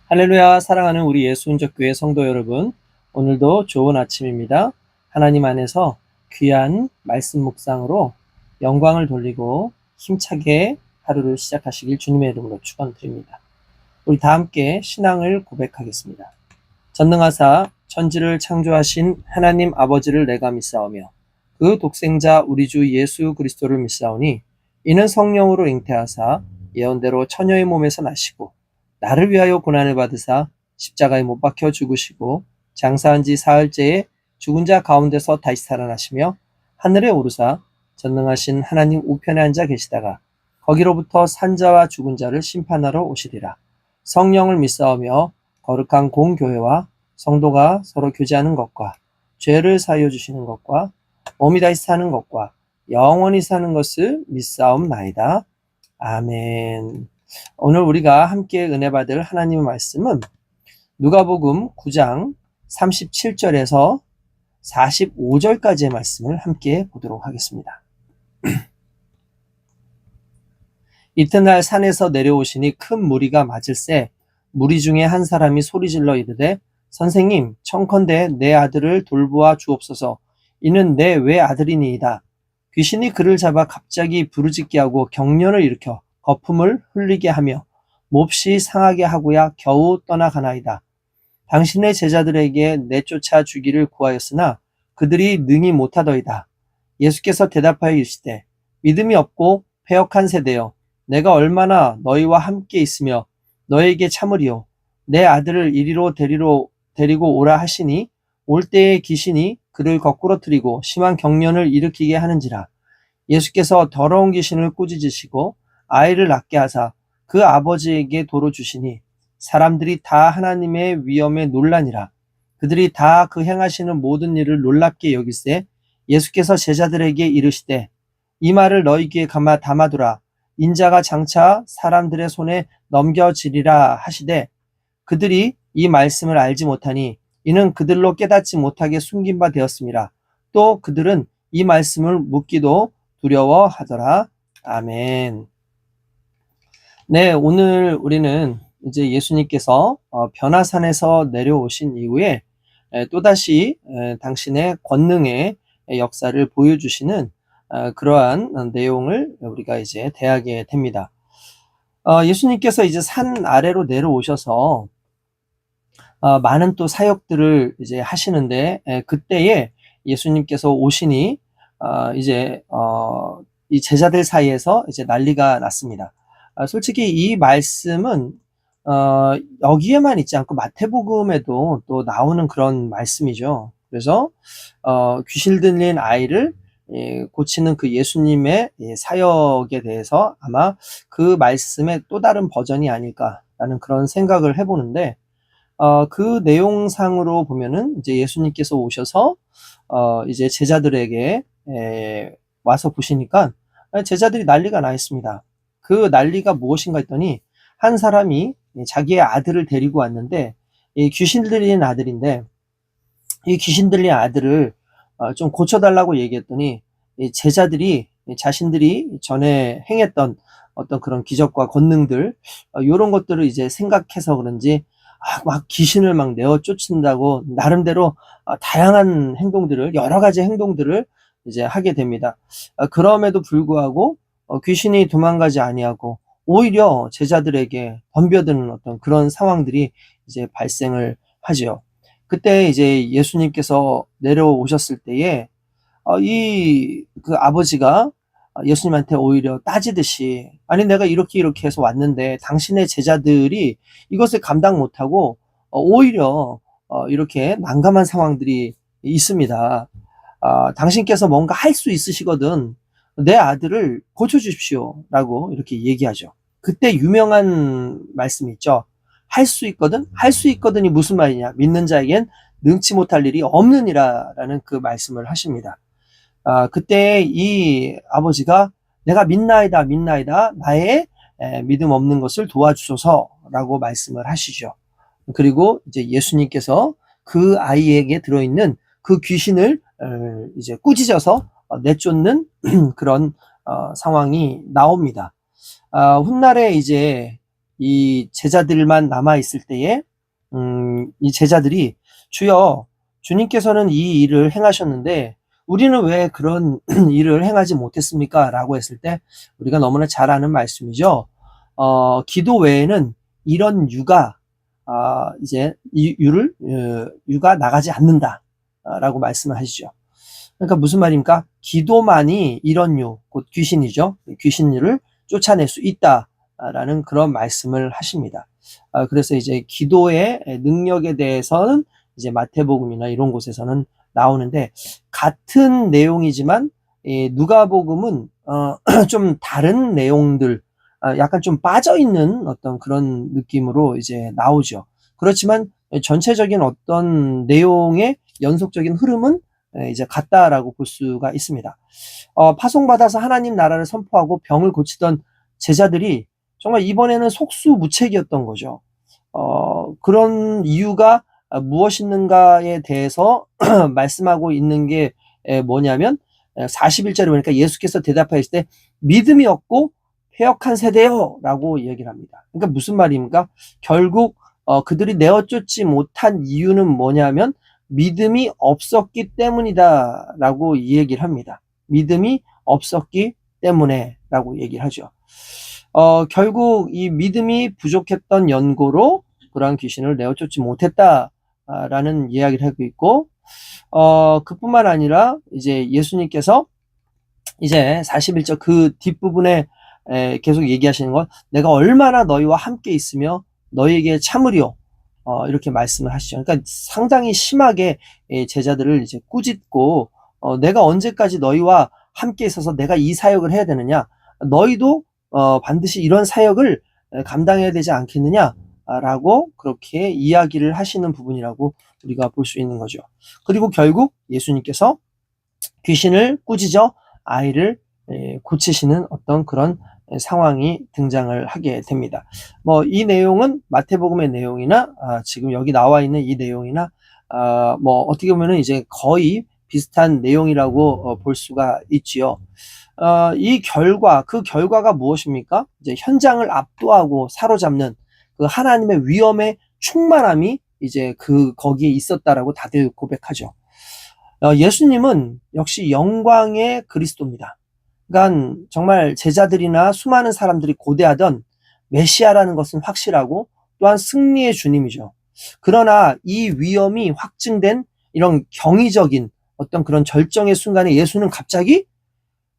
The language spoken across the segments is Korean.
할렐루야, 사랑하는 우리 예수인적교회 성도 여러분, 오늘도 좋은 아침입니다. 하나님 안에서 귀한 말씀 묵상으로 영광을 돌리고 힘차게 하루를 시작하시길 주님의 이름으로 축원드립니다. 우리 다 함께 신앙을 고백하겠습니다. 전능하사 천지를 창조하신 하나님 아버지를 내가 믿사오며 그 독생자 우리 주 예수 그리스도를 믿사오니 이는 성령으로 잉태하사 예언대로 처녀의 몸에서 나시고 나를 위하여 고난을 받으사 십자가에 못 박혀 죽으시고 장사한 지 사흘째에 죽은 자 가운데서 다시 살아나시며 하늘에 오르사 전능하신 하나님 우편에 앉아 계시다가 거기로부터 산자와 죽은 자를 심판하러 오시리라. 성령을 믿사오며 거룩한 공교회와 성도가 서로 교제하는 것과 죄를 사하여 주시는 것과 몸이 다시 사는 것과 영원히 사는 것을 믿사옵나이다. 아멘. 오늘 우리가 함께 은혜 받을 하나님의 말씀은 누가복음 9장 37절에서 45절까지의 말씀을 함께 보도록 하겠습니다. 이튿날 산에서 내려오시니 큰 무리가 맞을새 무리 중에 한 사람이 소리질러 이르되 선생님 청컨대 내 아들을 돌보아 주옵소서. 이는 내 외아들이니이다. 귀신이 그를 잡아 갑자기 부르짖게 하고 경련을 일으켜 거품을 흘리게 하며 몹시 상하게 하고야 겨우 떠나가나이다. 당신의 제자들에게 내쫓아 주기를 구하였으나 그들이 능히 못하더이다. 예수께서 대답하여 이르시되 믿음이 없고 패역한 세대여, 내가 얼마나 너희와 함께 있으며 너희에게 참으리요. 내 아들을 이리로 데리고 오라 하시니 올 때에 귀신이 그를 거꾸로 트이고 심한 경련을 일으키게 하는지라. 예수께서 더러운 귀신을 꾸짖으시고 아이를 낳게 하사 그 아버지에게 도로 주시니 사람들이 다 하나님의 위엄에 놀라니라. 그들이 다 그 행하시는 모든 일을 놀랍게 여기세 예수께서 제자들에게 이르시되 이 말을 너희 귀에 담아두라. 인자가 장차 사람들의 손에 넘겨지리라 하시되 그들이 이 말씀을 알지 못하니 이는 그들로 깨닫지 못하게 숨긴 바 되었습니다. 또 그들은 이 말씀을 묻기도 두려워하더라. 아멘. 네, 오늘 우리는 이제 예수님께서 변화산에서 내려오신 이후에 또다시 당신의 권능의 역사를 보여주시는 그러한 내용을 우리가 이제 대하게 됩니다. 예수님께서 이제 산 아래로 내려오셔서 많은 또 사역들을 이제 하시는데 그때에 예수님께서 오시니 이제 이 제자들 사이에서 이제 난리가 났습니다. 솔직히 이 말씀은 여기에만 있지 않고 마태복음에도 또 나오는 그런 말씀이죠. 그래서 귀신 들린 아이를 고치는 그 예수님의 사역에 대해서 아마 그 말씀의 또 다른 버전이 아닐까라는 그런 생각을 해보는데 그 내용상으로 보면은 이제 예수님께서 오셔서 이제 제자들에게 와서 보시니까 제자들이 난리가 나 있습니다. 그 난리가 무엇인가 했더니 한 사람이 자기의 아들을 데리고 왔는데 이 귀신 들린 아들인데 이 귀신 들린 아들을 좀 고쳐달라고 얘기했더니 이 제자들이 자신들이 전에 행했던 어떤 그런 기적과 권능들 이런 것들을 이제 생각해서 그런지 막 귀신을 막 내어 쫓는다고 나름대로 다양한 행동들을 여러 가지 행동들을 이제 하게 됩니다. 그럼에도 불구하고 귀신이 도망가지 아니하고 오히려 제자들에게 덤벼드는 어떤 그런 상황들이 이제 발생을 하죠. 그때 이제 예수님께서 내려오셨을 때에 그 아버지가 예수님한테 오히려 따지듯이 아니 내가 이렇게 해서 왔는데 당신의 제자들이 이것을 감당 못하고 오히려 이렇게 난감한 상황들이 있습니다. 당신께서 뭔가 할 수 있으시거든 내 아들을 고쳐주십시오 라고 이렇게 얘기하죠. 그때 유명한 말씀이 있죠. 할 수 있거든? 할 수 있거든이 무슨 말이냐? 믿는 자에겐 능치 못할 일이 없느니라 라는 그 말씀을 하십니다. 그때 이 아버지가 내가 믿나이다 나의 믿음 없는 것을 도와주소서라고 말씀을 하시죠. 그리고 이제 예수님께서 그 아이에게 들어있는 그 귀신을 이제 꾸짖어서 내쫓는 그런 상황이 나옵니다. 훗날에 이제 이 제자들만 남아있을 때에, 이 제자들이 주여, 주님께서는 이 일을 행하셨는데, 우리는 왜 그런 일을 행하지 못했습니까? 라고 했을 때, 우리가 너무나 잘 아는 말씀이죠. 기도 외에는 이런 이제, 유가 나가지 않는다. 라고 말씀을 하시죠. 그러니까 무슨 말입니까? 기도만이 이런 곧 귀신이죠. 귀신을 쫓아낼 수 있다라는 그런 말씀을 하십니다. 그래서 이제 기도의 능력에 대해서는 이제 마태복음이나 이런 곳에서는 나오는데, 같은 내용이지만 누가복음은 좀 다른 내용들, 약간 좀 빠져있는 어떤 그런 느낌으로 이제 나오죠. 그렇지만 전체적인 어떤 내용의 연속적인 흐름은 이제 같다라고 볼 수가 있습니다. 파송받아서 하나님 나라를 선포하고 병을 고치던 제자들이 정말 이번에는 속수무책이었던 거죠. 그런 이유가 무엇인가에 대해서 말씀하고 있는 게 뭐냐면 41절에 보니까 예수께서 대답하실 때 믿음이 없고 패역한 세대요 라고 얘기를 합니다. 그러니까 무슨 말입니까? 결국 그들이 내어쫓지 못한 이유는 뭐냐면 믿음이 없었기 때문이다 라고 이 얘기를 합니다. 믿음이 없었기 때문에 라고 얘기를 하죠. 결국 이 믿음이 부족했던 연고로 그러한 귀신을 내어쫓지 못했다라는 이야기를 하고 있고, 그뿐만 아니라 이제 예수님께서 이제 41절 그 뒷부분에 계속 얘기하시는 건 내가 얼마나 너희와 함께 있으며 너희에게 참으리요. 이렇게 말씀을 하시죠. 그러니까 상당히 심하게 제자들을 이제 꾸짖고, 내가 언제까지 너희와 함께 있어서 내가 이 사역을 해야 되느냐? 너희도 반드시 이런 사역을 감당해야 되지 않겠느냐라고 그렇게 이야기를 하시는 부분이라고 우리가 볼 수 있는 거죠. 그리고 결국 예수님께서 귀신을 꾸짖어 아이를 고치시는 어떤 그런 상황이 등장을 하게 됩니다. 이 내용은 마태복음의 내용이나 지금 여기 나와 있는 이 내용이나 어떻게 보면은 이제 거의 비슷한 내용이라고 볼 수가 있지요. 그 결과가 무엇입니까? 이제 현장을 압도하고 사로잡는 그 하나님의 위엄의 충만함이 이제 거기에 있었다라고 다들 고백하죠. 예수님은 역시 영광의 그리스도입니다. 그러니까 정말 제자들이나 수많은 사람들이 고대하던 메시아라는 것은 확실하고 또한 승리의 주님이죠. 그러나 이 위엄이 확증된 이런 경이적인 어떤 그런 절정의 순간에 예수는 갑자기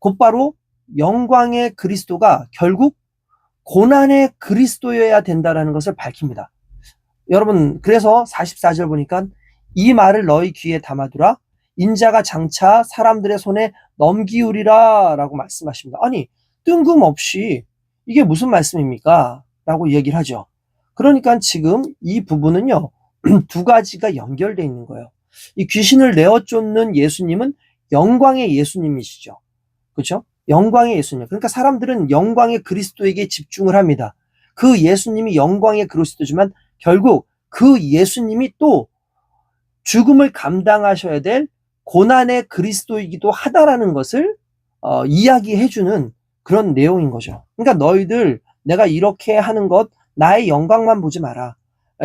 곧바로 영광의 그리스도가 결국 고난의 그리스도여야 된다라는 것을 밝힙니다. 여러분, 그래서 44절 보니까 이 말을 너희 귀에 담아두라. 인자가 장차 사람들의 손에 넘기우리라 라고 말씀하십니다. 아니, 뜬금없이 이게 무슨 말씀입니까? 라고 얘기를 하죠. 그러니까 지금 이 부분은요, 두 가지가 연결되어 있는 거예요. 이 귀신을 내어쫓는 예수님은 영광의 예수님이시죠. 그렇죠? 영광의 예수님. 그러니까 사람들은 영광의 그리스도에게 집중을 합니다. 그 예수님이 영광의 그리스도지만 결국 그 예수님이 또 죽음을 감당하셔야 될 고난의 그리스도이기도 하다라는 것을 이야기해주는 그런 내용인 거죠. 그러니까 너희들 내가 이렇게 하는 것 나의 영광만 보지 마라.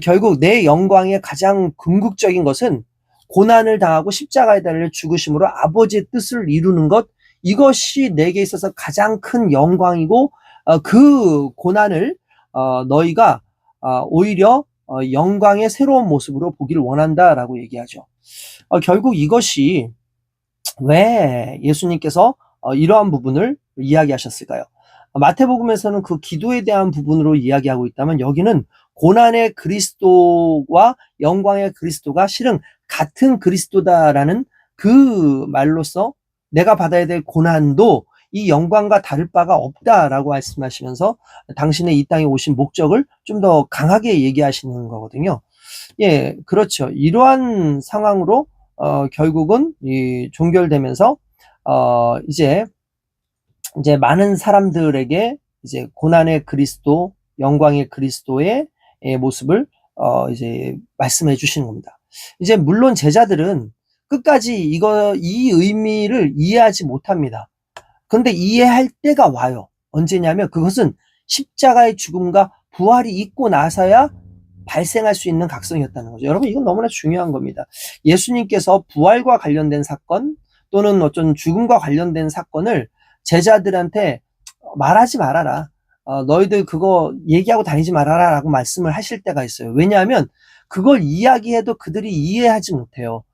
결국 내 영광의 가장 궁극적인 것은 고난을 당하고 십자가에 달려 죽으심으로 아버지의 뜻을 이루는 것, 이것이 내게 있어서 가장 큰 영광이고 그 고난을 너희가 오히려 영광의 새로운 모습으로 보기를 원한다라고 얘기하죠. 결국 이것이 왜 예수님께서 이러한 부분을 이야기하셨을까요? 마태복음에서는 그 기도에 대한 부분으로 이야기하고 있다면 여기는 고난의 그리스도와 영광의 그리스도가 실은 같은 그리스도다라는 그 말로써 내가 받아야 될 고난도 이 영광과 다를 바가 없다라고 말씀하시면서 당신의 이 땅에 오신 목적을 좀 더 강하게 얘기하시는 거거든요. 예, 그렇죠. 이러한 상황으로 결국은 종결되면서 이제 많은 사람들에게 이제 고난의 그리스도, 영광의 그리스도의 모습을 이제 말씀해 주시는 겁니다. 이제 물론 제자들은 끝까지 이 의미를 이해하지 못합니다. 그런데 이해할 때가 와요. 언제냐면 그것은 십자가의 죽음과 부활이 있고 나서야 발생할 수 있는 각성이었다는 거죠. 여러분, 이건 너무나 중요한 겁니다. 예수님께서 부활과 관련된 사건 또는 어떤 죽음과 관련된 사건을 제자들한테 말하지 말아라. 너희들 그거 얘기하고 다니지 말아라 라고 말씀을 하실 때가 있어요. 왜냐하면 그걸 이야기해도 그들이 이해하지 못해요.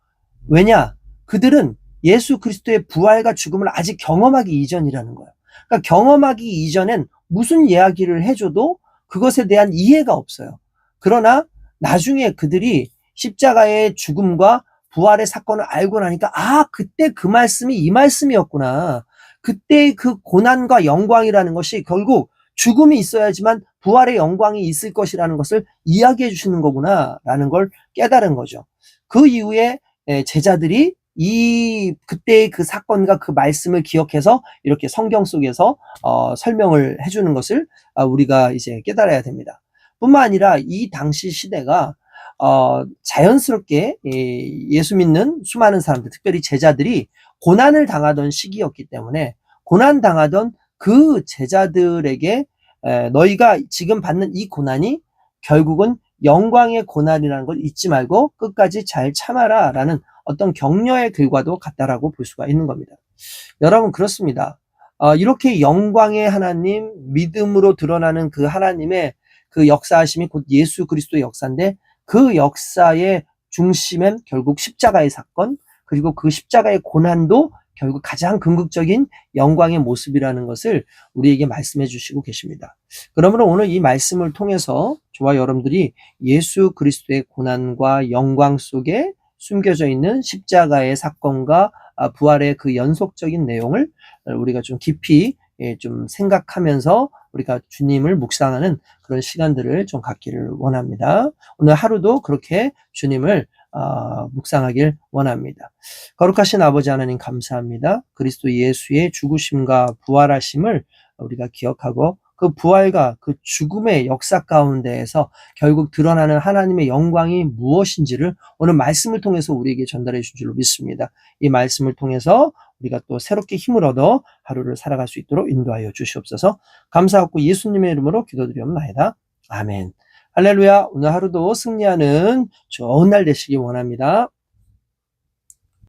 왜냐? 그들은 예수 그리스도의 부활과 죽음을 아직 경험하기 이전이라는 거예요. 그러니까 경험하기 이전엔 무슨 이야기를 해줘도 그것에 대한 이해가 없어요. 그러나 나중에 그들이 십자가의 죽음과 부활의 사건을 알고 나니까 그때 그 말씀이 이 말씀이었구나. 그때의 그 고난과 영광이라는 것이 결국 죽음이 있어야지만 부활의 영광이 있을 것이라는 것을 이야기해 주시는 거구나 라는 걸 깨달은 거죠. 그 이후에 제자들이 그때의 그 사건과 그 말씀을 기억해서 이렇게 성경 속에서 설명을 해주는 것을 우리가 이제 깨달아야 됩니다. 뿐만 아니라 이 당시 시대가 자연스럽게 예수 믿는 수많은 사람들, 특별히 제자들이 고난을 당하던 시기였기 때문에 고난 당하던 그 제자들에게 너희가 지금 받는 이 고난이 결국은 영광의 고난이라는 걸 잊지 말고 끝까지 잘 참아라 라는 어떤 격려의 글과도 같다라고 볼 수가 있는 겁니다. 여러분, 그렇습니다. 이렇게 영광의 하나님, 믿음으로 드러나는 그 하나님의 그 역사하심이 곧 예수 그리스도의 역사인데, 그 역사의 중심엔 결국 십자가의 사건, 그리고 그 십자가의 고난도 결국 가장 궁극적인 영광의 모습이라는 것을 우리에게 말씀해 주시고 계십니다. 그러므로 오늘 이 말씀을 통해서 저와 여러분들이 예수 그리스도의 고난과 영광 속에 숨겨져 있는 십자가의 사건과 부활의 그 연속적인 내용을 우리가 좀 깊이 좀 생각하면서 우리가 주님을 묵상하는 그런 시간들을 좀 갖기를 원합니다. 오늘 하루도 그렇게 주님을 묵상하길 원합니다. 거룩하신 아버지 하나님, 감사합니다. 그리스도 예수의 죽으심과 부활하심을 우리가 기억하고 그 부활과 그 죽음의 역사 가운데에서 결국 드러나는 하나님의 영광이 무엇인지를 오늘 말씀을 통해서 우리에게 전달해 주신 줄로 믿습니다. 이 말씀을 통해서 우리가 또 새롭게 힘을 얻어 하루를 살아갈 수 있도록 인도하여 주시옵소서. 감사하고 예수님의 이름으로 기도드리옵나이다. 아멘. 할렐루야. 오늘 하루도 승리하는 좋은 날 되시기 원합니다.